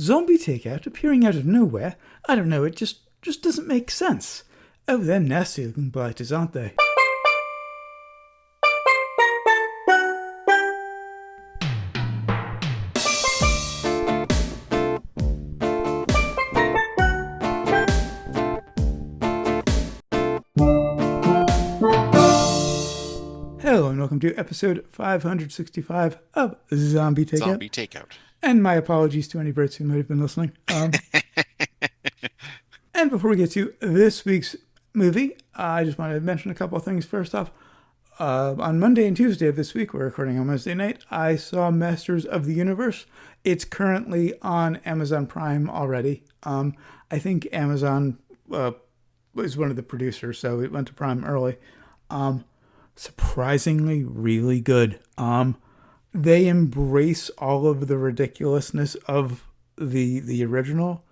Zombie takeout appearing out of nowhere. I don't know, it just doesn't make sense. Oh, they're nasty looking blighters, aren't they? Hello and welcome to episode 565 of Zombie Takeout. Zombie Takeout. And my apologies to any Brits who might have been listening. And before we get to this week's movie, I just want to mention a couple of things. First off, on Monday and Tuesday of this week, we're recording on Wednesday night, I saw Masters of the Universe. It's currently on Amazon Prime already. I think Amazon was one of the producers, so it went to Prime early. Surprisingly really good. They embrace all of the ridiculousness of the original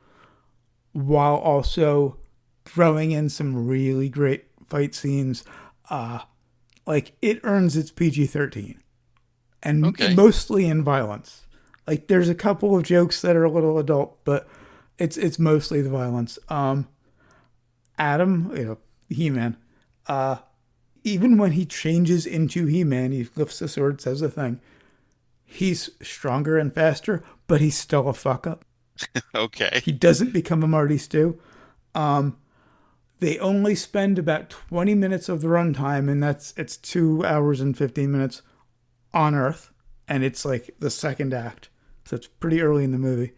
while also throwing in some really great fight scenes. Like, it earns its PG-13 and mostly in violence. Like, there's a couple of jokes that are a little adult, but it's mostly the violence. Adam, He-Man, even when he changes into He-Man, he lifts the sword, says the thing. He's stronger and faster, but he's still a fuck up. Okay. He doesn't become a Marty Stew. They only spend about 20 minutes of the runtime, and it's 2 hours and 15 minutes on Earth, and it's like the second act. So it's pretty early in the movie.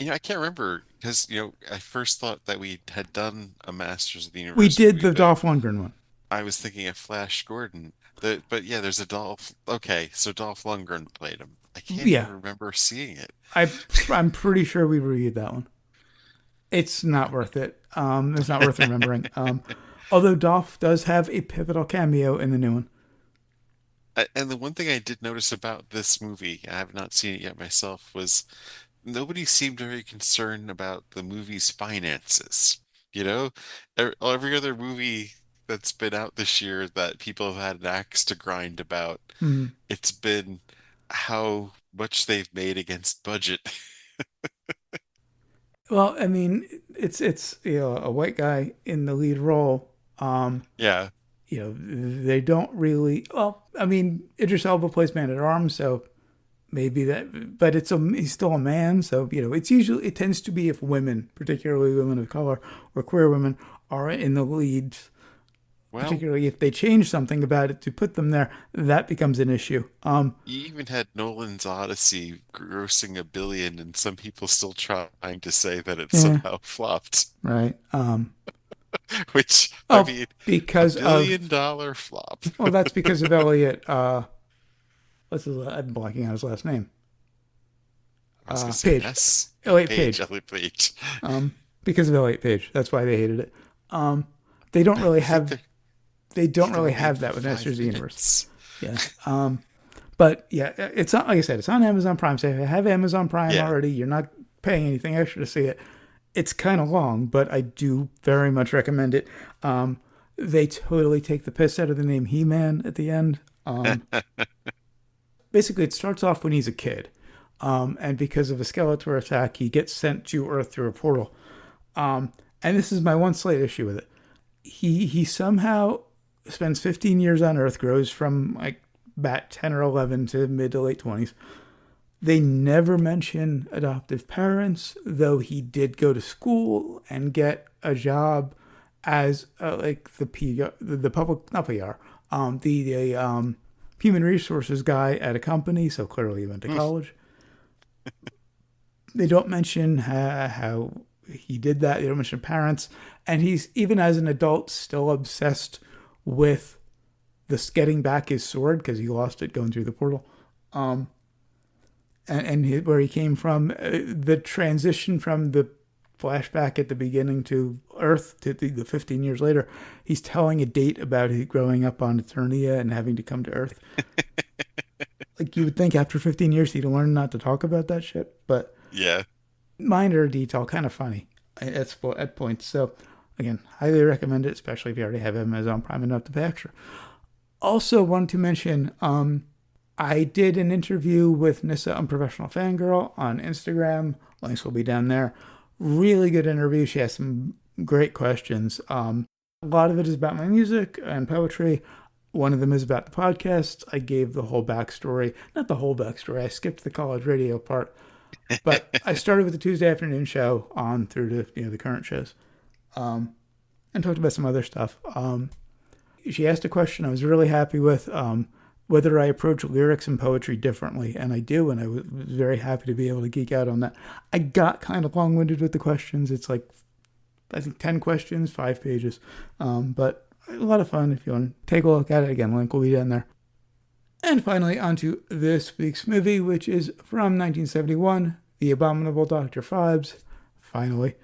I can't remember because, I first thought that we had done a Masters of the We Universe did movie, the but Dolph Lundgren one. I was thinking of Flash Gordon. But yeah, there's a Dolph. Okay, so Dolph Lundgren played him. I can't Yeah, even remember seeing it. I'm pretty sure we reviewed that one. It's not worth it. It's not worth remembering. Although Dolph does have a pivotal cameo in the new one. And the one thing I did notice about this movie, I have not seen it yet myself, was nobody seemed very concerned about the movie's finances. You know, every other movie that's been out this year that people have had an axe to grind about, Hmm. it's been how much they've made against budget. Well, I mean, it's a white guy in the lead role. Yeah. They don't really. Well, I mean, Idris Elba plays Man at Arms, so maybe that. But he's still a man, so it tends to be if women, particularly women of color or queer women, are in the leads. Well, Particularly if they change something about it to put them there, that becomes an issue. you even had Nolan's Odyssey grossing 1 billion, and some people still trying to say that it Yeah, somehow flopped. right. Which, I Oh, mean, a because of billion dollar flop. well, that's because of Elliot. I'm blocking out his last name. I was gonna say Page. S. Elliot Page, Page. Elliot Page. Because of Elliot Page. That's why they hated it. They don't really I think have. They don't they really were made have for that with Masters of the Universe. 5 minutes. Yeah. But yeah, it's not like I said. It's on Amazon Prime. So if you have Amazon Prime Yeah. already, you're not paying anything extra to see it. It's kind of long, but I do very much recommend it. They totally take the piss out of the name He-Man at the end. Basically, it starts off when he's a kid. And because of a Skeletor attack, he gets sent to Earth through a portal. And this is my one slight issue with it. He somehow spends 15 years on Earth, grows from like about 10 or 11 to mid to late 20s. They never mention adoptive parents, though he did go to school and get a job as like the public, not PR, the human resources guy at a company. So clearly he went to college. They don't mention how he did that. They don't mention parents, and he's even as an adult still obsessed with this getting back his sword because he lost it going through the portal. And where he came from, the transition from the flashback at the beginning to Earth to the 15 years later, he's telling a date about he growing up on Eternia and having to come to Earth. Like, you would think after 15 years he'd learn not to talk about that shit, but Yeah. minor detail, kind of funny at points. So, again, highly recommend it, especially if you already have Amazon Prime enough to pay extra. Also, want to mention, I did an interview with Nyssa Unprofessional Fangirl on Instagram. Links will be down there. Really good interview. She has some great questions. A lot of it is about my music and poetry. One of them is about the podcast. I gave the whole backstory. Not the whole backstory. I skipped the college radio part. But I started with the Tuesday afternoon show on through to the current shows, and talked about some other stuff. She asked a question I was really happy with, whether I approach lyrics and poetry differently, and I do, and I was very happy to be able to geek out on that. I got kind of long-winded with the questions. It's like, I think 10 questions, 5 pages, but a lot of fun if you want to take a look at it. Again, link will be down there. And finally, on to this week's movie, which is from 1971, The Abominable Dr. Phibes. Finally.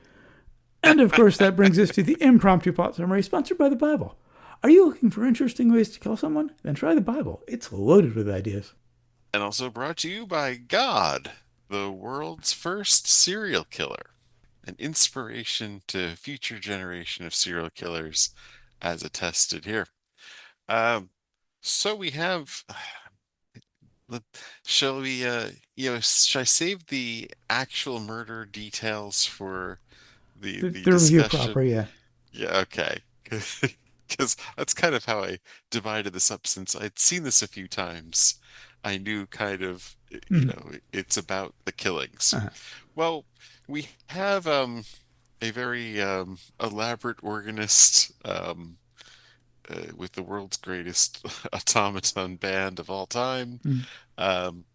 And of course, that brings us to the impromptu plot summary, sponsored by the Bible. Are you looking for interesting ways to kill someone? Then try the Bible. It's loaded with ideas. And also brought to you by God, the world's first serial killer, an inspiration to future generation of serial killers, as attested here. Um, so we have, shall we, should I save the actual murder details for the The review proper, discussion? yeah. Yeah, okay. Because that's kind of how I divided this up since I'd seen this a few times. I knew kind of, Mm-hmm. it's about the killings. Uh-huh. Well, we have a very elaborate organist with the world's greatest automaton band of all time. Mm-hmm. Um,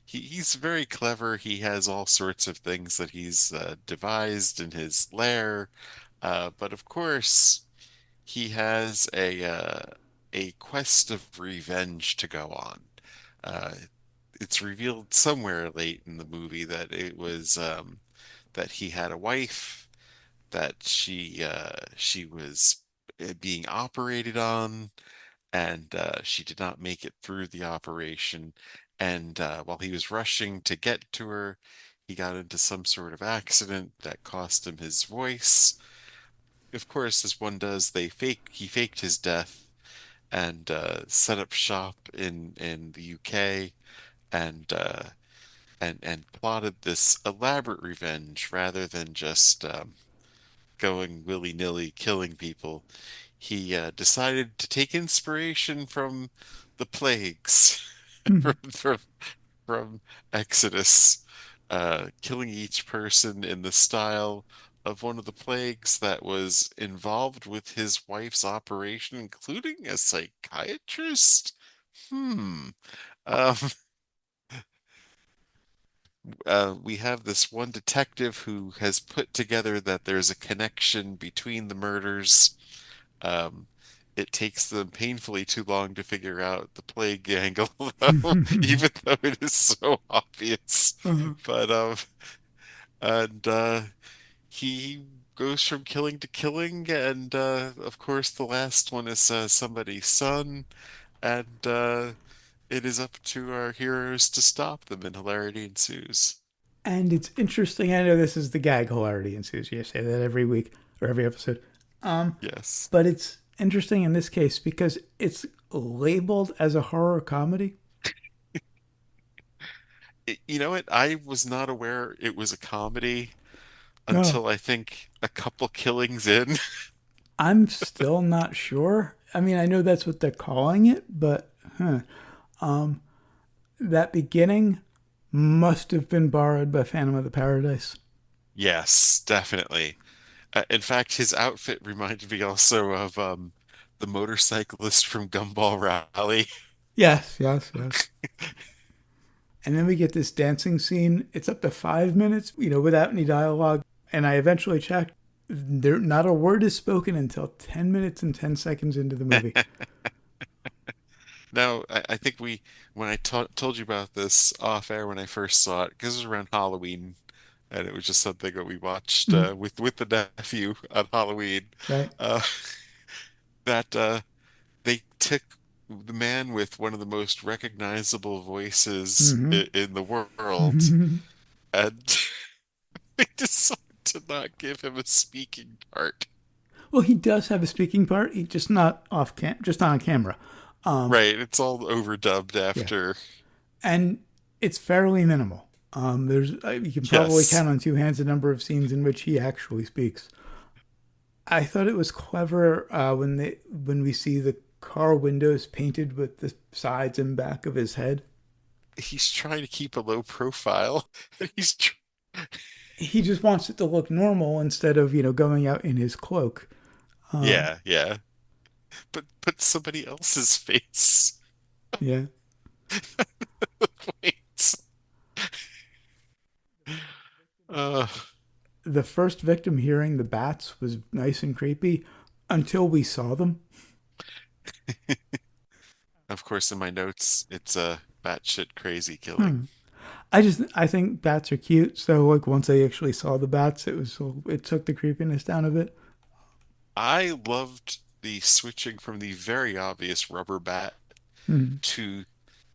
he's very clever. He has all sorts of things that he's devised in his lair. But of course, he has a quest of revenge to go on. Uh, it's revealed somewhere late in the movie that it was that he had a wife, that she was being operated on, and she did not make it through the operation. And while he was rushing to get to her, he got into some sort of accident that cost him his voice. Of course, as one does, he faked his death and set up shop in the UK and and plotted this elaborate revenge rather than just going willy-nilly killing people. He decided to take inspiration from the plagues Mm-hmm. from Exodus, killing each person in the style of one of the plagues that was involved with his wife's operation, including a psychiatrist. Hmm. Um, we have this one detective who has put together that there's a connection between the murders. Um, it takes them painfully too long to figure out the plague angle, though, even though it is so obvious. Uh-huh. But and he goes from killing to killing, and of course the last one is somebody's son, and it is up to our heroes to stop them, and hilarity ensues. And it's interesting. I know this is the gag hilarity ensues. You say that every week or every episode. Yes. But it's interesting in this case because it's labeled as a horror comedy. You know what? I was not aware it was a comedy No, until I think a couple killings in. I'm still not sure. I mean, I know that's what they're calling it, but that beginning must have been borrowed by Phantom of the Paradise. Yes, definitely. In fact, his outfit reminded me also of the motorcyclist from Gumball Rally. Yes, yes, yes. And then we get this dancing scene. It's up to 5 minutes, without any dialogue. And I eventually checked. There, not a word is spoken until 10 minutes and 10 seconds into the movie. Now, I think when I told you about this off air when I first saw it, because it was around Halloween, and it was just something that we watched Mhm. with the nephew on Halloween. Right? Uh, that they took the man with one of the most recognizable voices Mm-hmm. in the world, and they decided to not give him a speaking part. Well, he does have a speaking part. He just not just not on camera. Um, Right, it's all overdubbed yeah. after. and it's fairly minimal. There's you can probably Yes. count on two hands the number of scenes in which he actually speaks. I thought it was clever when we see the car windows painted with the sides and back of his head. He's trying to keep a low profile. He's tr He just wants it to look normal instead of going out in his cloak. Um, Yeah, yeah. But put somebody else's face. yeah, Wait. Uh, the first victim hearing the bats was nice and creepy until we saw them. of course, in my notes, it's a batshit crazy killing. Hmm. I think bats are cute, so like once I actually saw the bats, it took the creepiness down a bit. I loved the switching from the very obvious rubber bat Hmm. to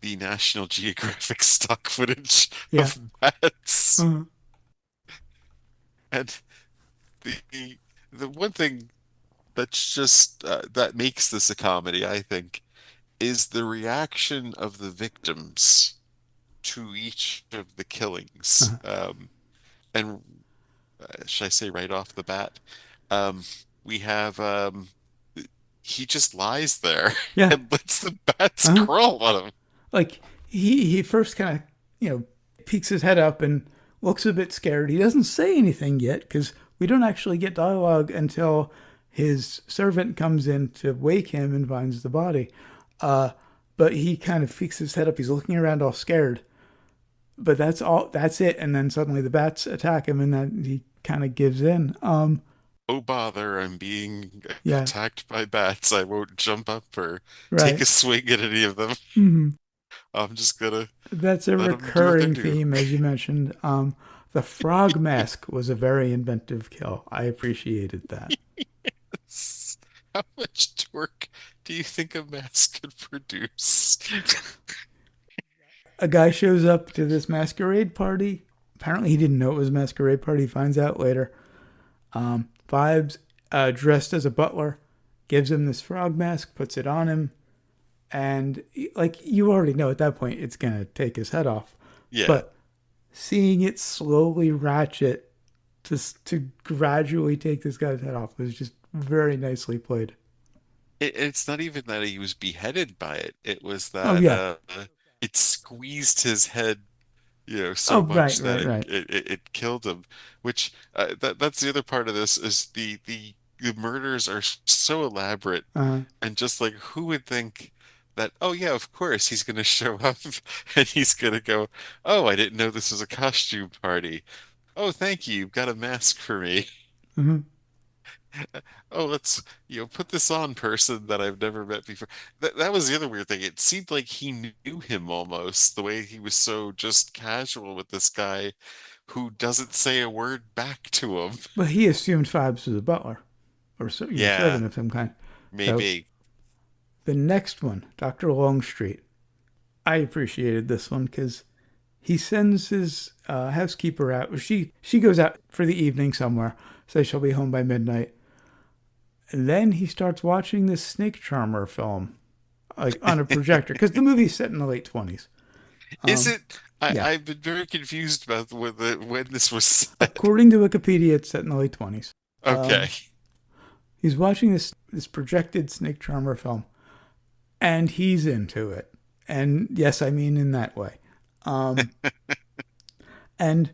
the National Geographic stock footage Yeah. of bats. Uh-huh. And the the one thing that's just that makes this a comedy, I think, is the reaction of the victims to each of the killings. Uh-huh. And should I say right off the bat, um, we have he just lies there Yeah. and lets the bats Uh-huh. crawl on him. Like he first kind of peeks his head up and looks a bit scared. He doesn't say anything yet because we don't actually get dialogue until his servant comes in to wake him and finds the body. Uh, but he kind of peeks his head up. He's looking around all scared. But that's all. That's it. And then suddenly the bats attack him, and then he kind of gives in. Oh bother, I'm being Yeah. attacked by bats. I won't jump up or take Right. a swing at any of them. Mm-hmm. I'm just gonna That's a let them do what they recurring do. theme, as you mentioned. The frog mask was a very inventive kill. I appreciated that. How much torque do you think a mask could produce? A guy shows up to this masquerade party. Apparently, he didn't know it was a masquerade party. He finds out later. Phibes, dressed as a butler, gives him this frog mask, puts it on him, and like you already know at that point, it's gonna take his head off. Yeah, But seeing it slowly ratchet to gradually take this guy's head off was just very nicely played. it's not even that he was beheaded by it. It was Oh that yeah. it squeezed his head, Oh so right, much that right, right. it killed him. Which that's the other part of this is the murders are so elaborate Uh, and just like who would think that, oh yeah, of course he's gonna show up and he's gonna go, oh, I didn't know this was a costume party. Oh, thank you. You've got a mask for me. mhm. Oh, let's, put this on person that I've never met before. That was the other weird thing. It seemed like he knew him almost, the way he was so just casual with this guy who doesn't say a word back to him. But he assumed Phibes was a butler or Yeah, servant of some kind. So maybe. the next one, Dr. Longstreet. I appreciated this one because he sends his housekeeper out. She goes out for the evening somewhere, says she'll be home by midnight. And then he starts watching this snake charmer film, like on a projector, because the movie's set in the late 20s. Is Um, it? yeah, I've been very confused about when this was said. according to Wikipedia, it's set in the late 20s. Okay. He's watching this projected snake charmer film, and he's into it. And yes, I mean in that way. Um, and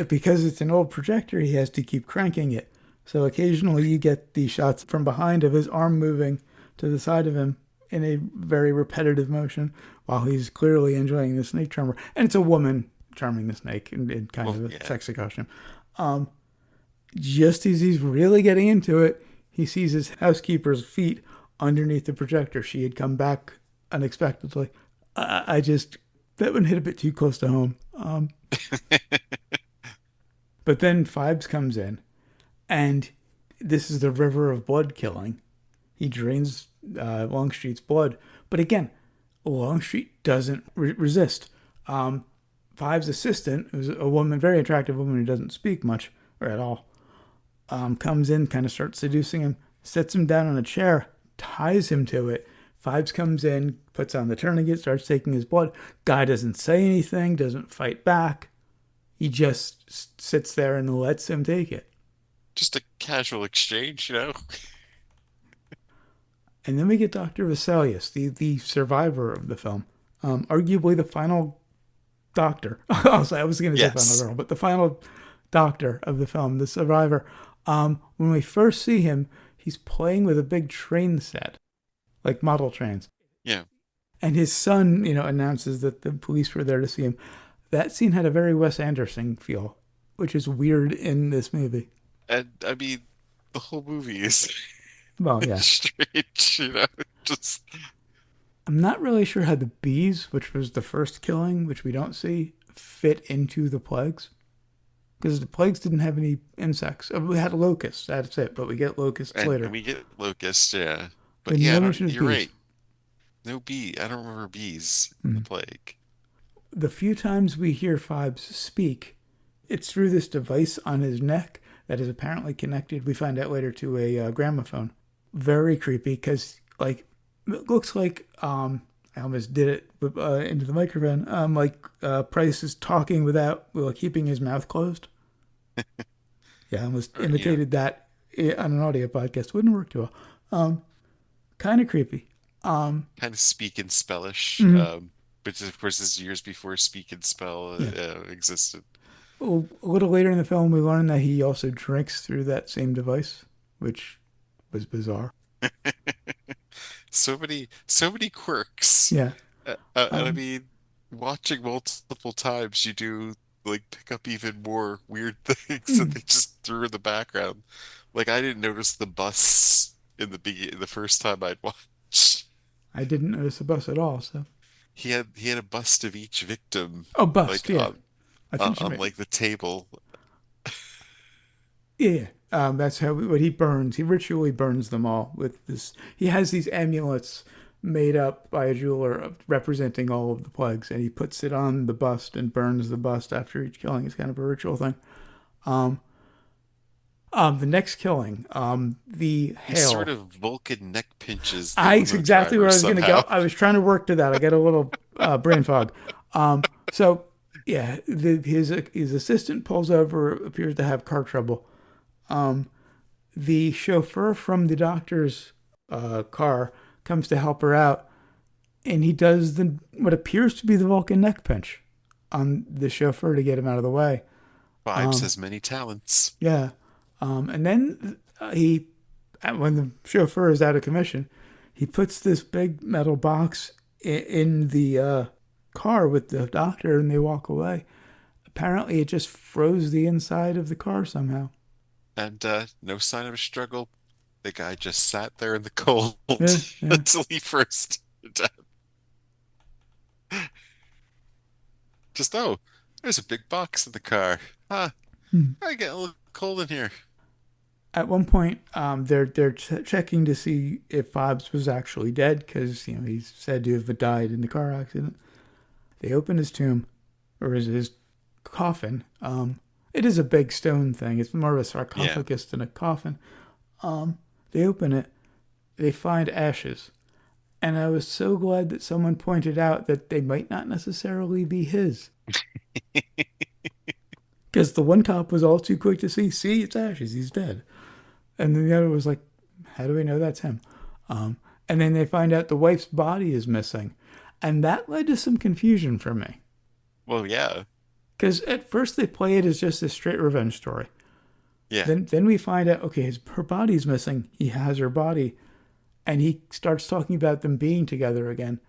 because it's an old projector, he has to keep cranking it. So occasionally you get these shots from behind of his arm moving to the side of him in a very repetitive motion while he's clearly enjoying the snake charmer. And it's a woman charming the snake in kind Well, of a yeah. sexy costume. Just as he's really getting into it, he sees his housekeeper's feet underneath the projector. She had come back unexpectedly. I just, that one hit a bit too close to home. But then Phibes comes in, and this is the river of blood killing. He drains Longstreet's blood. But again, Longstreet doesn't resist. Phibes' assistant, who's a woman, very attractive woman who doesn't speak much or at all, comes in, kind of starts seducing him, sets him down on a chair, ties him to it, Phibes comes in, puts on the tourniquet, starts taking his blood. Guy doesn't say anything, doesn't fight back. He just sits there and lets him take it. Just a casual exchange, you know? And then we get Dr. Vesalius, the survivor of the film. Arguably the final doctor. I was going to say final Yes. girl, but the final doctor of the film, the survivor. When we first see him, he's playing with a big train set, like model trains. Yeah. And his son, announces that the police were there to see him. That scene had a very Wes Anderson feel, which is weird in this movie. And I mean, the whole movie is Well, yeah. strange, you know? Just, I'm not really sure how the bees, which was the first killing, which we don't see, fit into the plagues. Because the plagues didn't have any insects. We had locusts, that's it, but we get locusts and later. we get locusts, yeah. But But yeah, no mention of you're bees. right. No bee. I don't remember bees in the Mm. plague. The few times we hear Phibes speak, it's through this device on his neck that is apparently connected, we find out later, to a gramophone. Very creepy because, like, it looks like, I almost did it into the microphone, Price is talking without, keeping his mouth closed. Yeah, I almost Yeah, imitated that on an audio podcast. Wouldn't work too well. Kind of creepy. kind of speak and spellish. Mhm. But of course, this is years before speak and spell Yeah. existed. Well, a little later in the film, we learn that he also drinks through that same device, which was bizarre. So many quirks. Yeah. And I Um, mean, watching multiple times, you do like pick up even more weird things that mm, they just threw in the background. Like I didn't notice the bus in the first time I'd watched. I didn't notice the bus at all. So, He had a bust of each victim, oh, bust. like Yeah, I think you're on right. like the table. Yeah. That's what he burns. He ritually burns them all with this. He has these amulets made up by a jeweler representing all of the plagues, and he puts it on the bust and burns the bust after each killing. It's kind of a ritual thing. Um, the next killing, the He hail. sort of Vulcan neck pinches the It's limo exactly where driver I was going to somehow. go. I was trying to work to that. I got a little brain fog. So yeah, his assistant pulls over, appears to have car trouble. The chauffeur from the doctor's car comes to help her out, and he does the what appears to be the Vulcan neck pinch on the chauffeur to get him out of the way. Phibes Um, has many talents. yeah, and then when the chauffeur is out of commission, he puts this big metal box in the car with the doctor, and they walk away. Apparently, it just froze the inside of the car somehow. And no sign of a struggle. The guy just sat there in the cold Yeah, yeah. until he first died. Just, oh, there's a big box in the car. Huh, Hmm. I get a little cold in here. At one point, they're checking to see if Phibes was actually dead because he's said to have died in the car accident. They open his tomb, or his coffin. It is a big stone thing. It's more of a Yeah. sarcophagus than a coffin. They open it. They find ashes, and I was so glad that someone pointed out that they might not necessarily be his. Because the one cop was all too quick to see, it's ashes, he's dead. And then the other was like, how do we know that's him? And then they find out the wife's body is missing. And that led to some confusion for me. Well, yeah. Because at first they play it as just a straight revenge story. Yeah. Then we find out, okay, her body's missing. He has her body. And he starts talking about them being together again.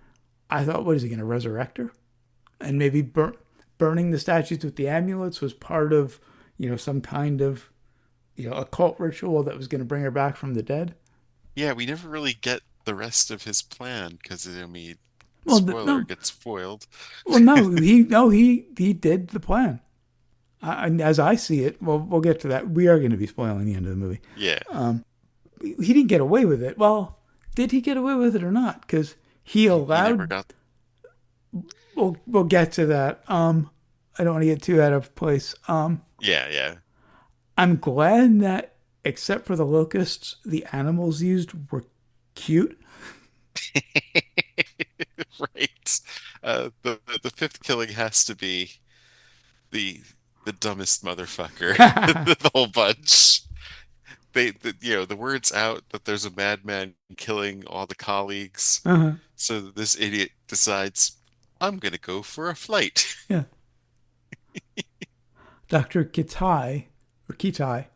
I thought, what is he going to resurrect her? And maybe burning the statues with the amulets was part of, some kind of, occult ritual that was going to bring her back from the dead. Yeah, we never really get the rest of his plan because, I mean, Well, spoiler, no, gets foiled. well, no, he did the plan. As I see it, well, we'll get to that. We are going to be spoiling the end of the movie. Yeah. He didn't get away with it. Well, did he get away with it or not? Because he He never allowed. got. We'll get to that. I don't want to get too out of place. Yeah, yeah. I'm glad that except for the locusts, the animals used were cute. Right. The fifth killing has to be the the dumbest motherfucker. The whole bunch. The word's out that there's a madman killing all the colleagues. Uh-huh. So this idiot decides, I'm gonna go for a flight. Yeah. Dr. Kitai, or Kitai,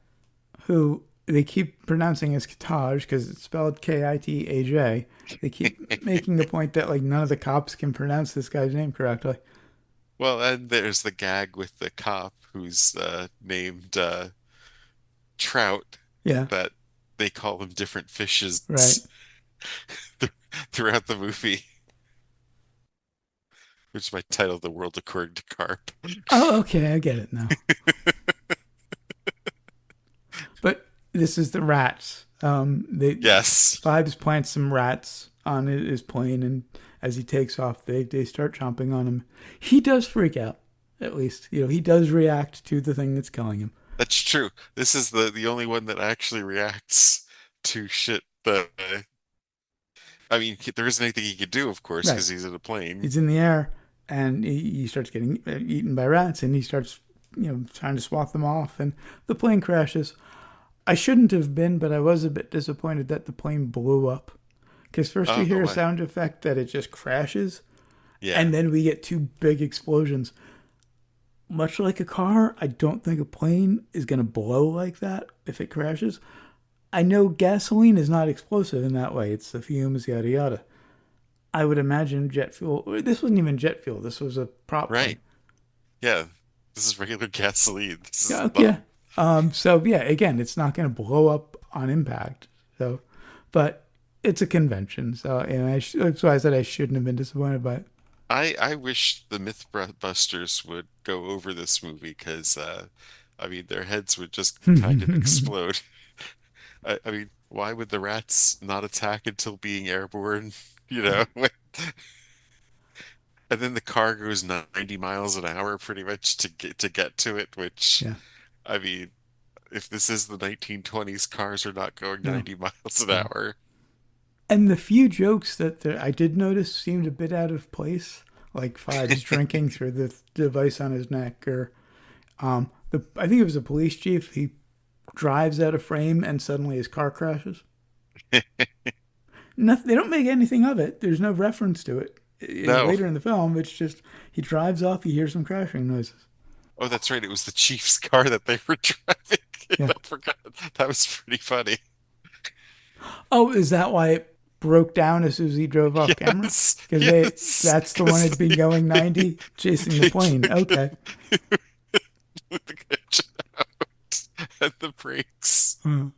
who they keep pronouncing as Kitaj because it's spelled Kitaj. They keep making the point that like none of the cops can pronounce this guy's name correctly. Well, and there's the gag with the cop who's named Trout, Yeah, that they call him different fishes right. throughout the movie, which might title The World According to Carp. Oh, okay, I get it now. But this is the rats. Yes. Phibes plants some rats on his plane, and as he takes off, they start chomping on him. He does freak out. At least, he does react to the thing that's killing him. That's true. This is the only one that actually reacts to shit that I mean, there isn't anything he could do, of course, Right. because he's in a plane. He's in the air, and he starts getting eaten by rats, and he starts, trying to swat them off, and the plane crashes. I shouldn't have been, but I was a bit disappointed that the plane blew up. Because first we Oh, hear a my. sound effect that it just crashes, Yeah. and then we get two big explosions. Much like a car, I don't think a plane is going to blow like that if it crashes. I know gasoline is not explosive in that way. It's the fumes, yada yada. I would imagine jet fuel. This wasn't even jet fuel. This was a prop plane. Right. Yeah. This is regular gasoline. This Yeah, is yeah. not. So yeah, again, it's not going to blow up on impact. So, but it's a convention. So, that's why I said I shouldn't have been disappointed by it. I wish the Mythbusters would go over this movie because I mean their heads would just kind of explode. I mean, why would the rats not attack until being airborne? You know, and then the car goes 90 miles an hour pretty much to get to it, which Yeah. I mean, if this is the 1920s, cars are not going No. 90 miles an No. hour. And the few jokes that I did notice seemed a bit out of place, like Phibes drinking through the device on his neck, or I think it was a police chief. He drives out of frame and suddenly his car crashes. Nothing, they don't make anything of it. There's no reference to it. No. Later in the film, it's just he drives off. He hears some crashing noises. Oh, that's right. It was the Chiefs car that they were driving. Yeah. I forgot. That was pretty funny. Oh, is that why it broke down as soon as he drove off camera? Yes, Because yes. that's the one Because had been going 90 chasing the they plane. took Okay. the kitchen out and the brakes. Hmm.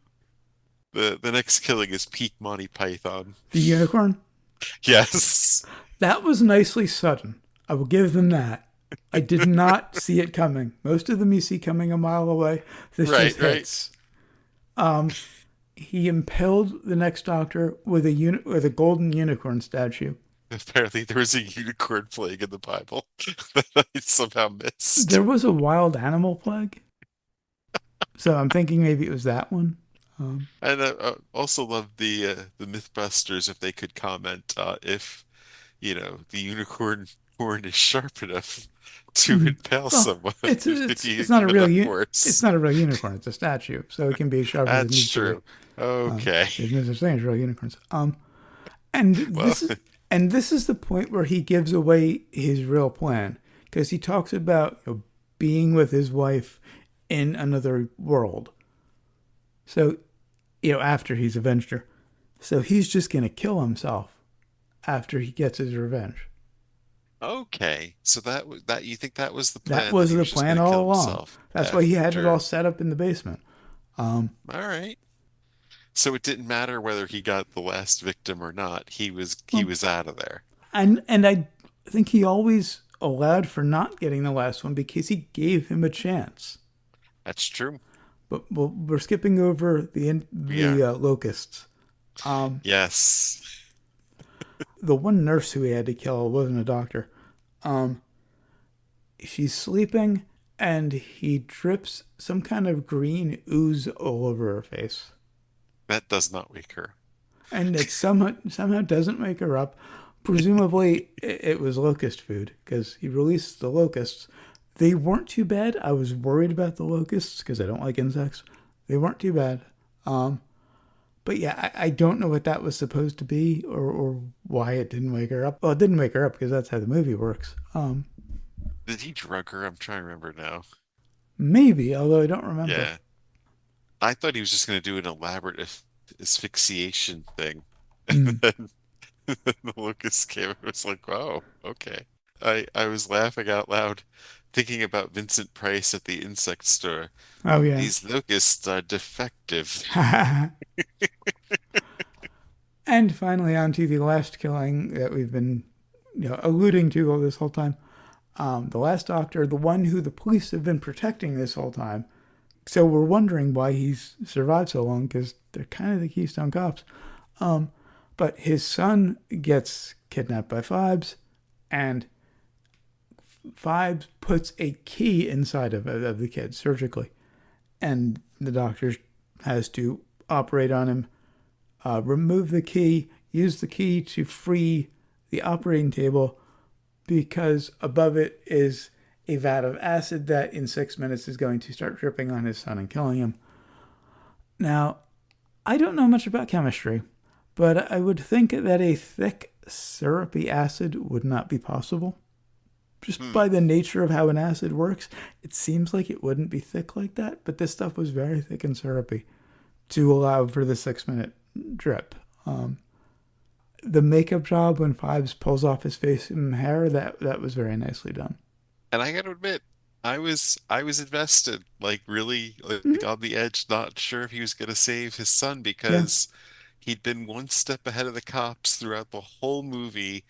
The next killing is peak Monty Python. The unicorn. Yes. That was nicely sudden. I will give them that. I did not see it coming. Most of them you see coming a mile away. This Right, just right. hits. He impaled the next doctor with with a golden unicorn statue. Apparently there was a unicorn plague in the Bible that I somehow missed. There was a wild animal plague, so I'm thinking maybe it was that one. And I also love the Mythbusters if they could comment if the unicorn horn is sharp enough to Mhm. impale Well, someone it's if it's you it's not a give real enough force. it's not a real unicorn. It's a statue, so it can be as sharp as it That's needs to be. true. Okay. There's no such thing as real unicorns. And Well, this is the point where he gives away his real plan because he talks about being with his wife in another world. So, after he's avenged her, so he's just gonna kill himself after he gets his revenge. okay. So that you think that was the That plan, that was he the was just plan going to all kill along. himself That's why he had it all after. set up in the basement. All right. So it didn't matter whether he got the last victim or not. He Well, was out of there. and I think he always allowed for not getting the last one because he gave him a chance. That's true. But we're skipping over Yeah. the locusts. Yes. The one nurse who he had to kill wasn't a doctor. She's sleeping, and he drips some kind of green ooze all over her face. That does not wake her. and it somehow doesn't wake her up. Presumably, it was locust food because he released the locusts. They weren't too bad. I was worried about the locusts because I don't like insects. They weren't too bad. Um, but yeah, I don't know what that was supposed to be or why it didn't wake her up. Well, it didn't wake her up because that's how the movie works. Did he drug her? I'm trying to remember now. Maybe, although I don't remember. Yeah. I thought he was just going to do an elaborate asphyxiation thing. Mm. And then the locust came and was like, oh, okay. I was laughing out loud thinking about Vincent Price at the insect store. Oh yeah. These locusts are defective. And finally, on to the last killing that we've been, alluding to all this whole time. The last doctor, the one who the police have been protecting this whole time. So we're wondering why he's survived so long because they're kind of the Keystone Cops. But his son gets kidnapped by Phibes, and Phibes puts a key inside of the kid surgically, and the doctor has to operate on him, remove the key, use the key to free the operating table because above it is a vat of acid that in 6 minutes is going to start dripping on his son and killing him. Now, I don't know much about chemistry, but I would think that a thick, syrupy acid would not be possible. Just Hmm. by the nature of how an acid works, it seems like it wouldn't be thick like that, but this stuff was very thick and syrupy to allow for the 6 minute drip. The makeup job when Phibes pulls off his face and hair, that was very nicely done. And I gotta admit, I was invested, like really Mm-hmm. like on the edge, not sure if he was gonna save his son Yeah, because he'd been one step ahead of the cops throughout the whole movie.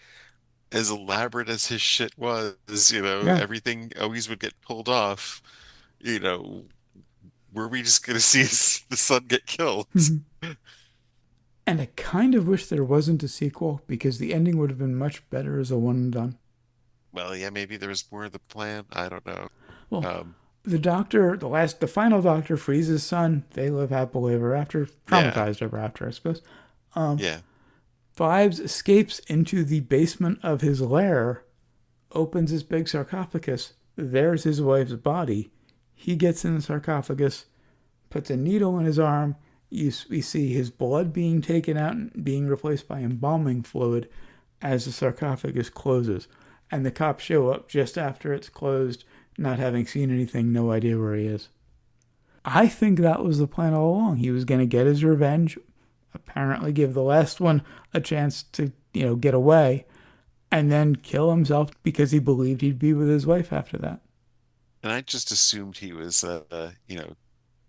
As elaborate as his shit was, yeah. everything always would get pulled off. You know, were we just gonna see the son get killed? Mm-hmm. And I kind of wish there wasn't a sequel because the ending would have been much better as a one and done. Well, yeah, maybe there was more of the plan. I don't know. Well, Um, the doctor, the final doctor frees his son. They live happily ever after, yeah, traumatized ever after, I suppose. yeah. Phibes escapes into the basement of his lair, opens his big sarcophagus. There's his wife's body. He gets in the sarcophagus, puts a needle in his arm. We see his blood being taken out and being replaced by embalming fluid as the sarcophagus closes. And the cops show up just after it's closed, not having seen anything, no idea where he is. I think that was the plan all along. He was going to get his revenge, apparently give the last one a chance to, get away, and then kill himself because he believed he'd be with his wife after that. And I just assumed he was,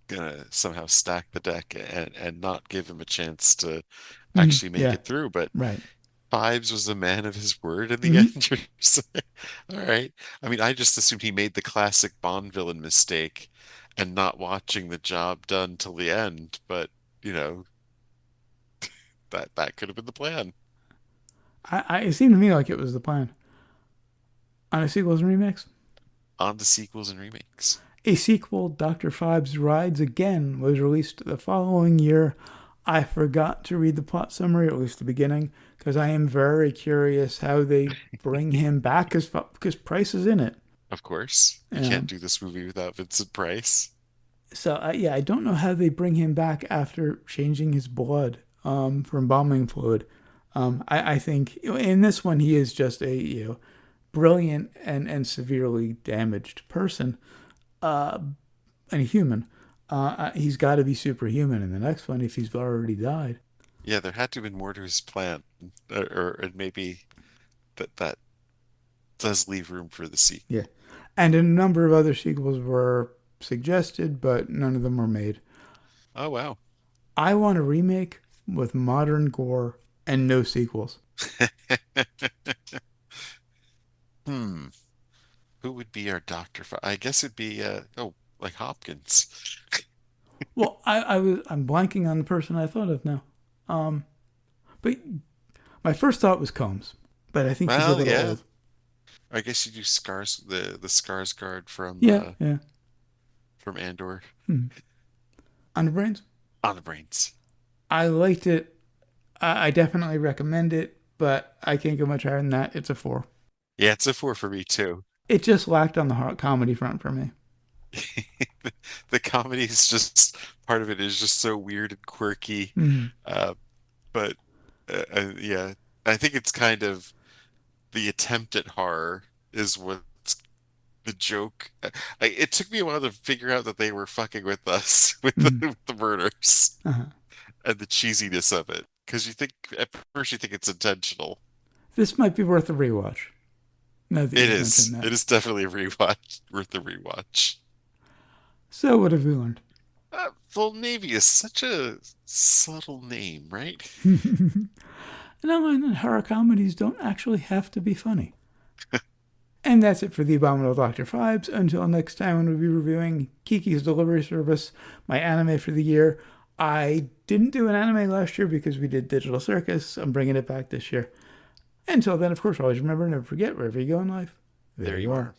gonna somehow stack the deck and not give him a chance to Mm-hmm. actually make Yeah, it through. But right. Fives was a man of his word in the Mm-hmm. end. You're saying. All right. I mean, I just assumed he made the classic Bond villain mistake and not watching the job done till the end. But, you know, that could have been the plan It seemed to me like it was the plan. On a sequels and remakes, on the sequels and remakes. a sequel, Dr. Phibes Rides Again, was released the following year. I forgot to read the plot summary, or at least the beginning, because I am very curious how they bring him back because Price is in it. Of course, you can't Um, do this movie without Vincent Price. so yeah, I don't know how they bring him back after changing his blood for embalming fluid. I think in this one he is just a brilliant and severely damaged person, and a human. He's got to be superhuman in the next one if he's already died. Yeah, there had to have been more to his plan, or and maybe that does leave room for the Yeah, sequel. and a number of other sequels were suggested, but none of them were made. Oh wow. I want a remake with modern gore and no sequels. Hmm. Who would be our doctor? I guess it'd be like Hopkins. Well, I'm blanking on the person I thought of now. Um, but my first thought was Combs, but I think he's a Well, little yeah. old. I guess you do Scars the Scars guard Yeah, yeah. from Andor Hmm. On the brains, on the brains. I liked it. I definitely recommend it, but I can't go much higher than that. It's a 4. Yeah, it's a 4 for me too. It just lacked on the comedy front for me. The comedy is just part of it is just so weird and quirky. Mm. Uh, but yeah, I think it's kind of the attempt at horror is what's the joke. It took me a while to figure out that they were fucking with us Mm. with the murders Uh-huh. and the cheesiness of it. Because you think at first you think it's intentional. This might be worth a rewatch. Now that It you've is. mentioned that. It is definitely a rewatch, worth a rewatch. So what have we learned? Full Navy is such a subtle name, right? No, and horror comedies don't actually have to be funny. And that's it for the Abominable Dr. Phibes. Until next time, when we'll be reviewing Kiki's Delivery Service, my anime for the year. I didn't do an anime last year because we did Digital Circus. I'm bringing it back this year. Until then, of course, always remember, never forget, wherever you go in life, there you are.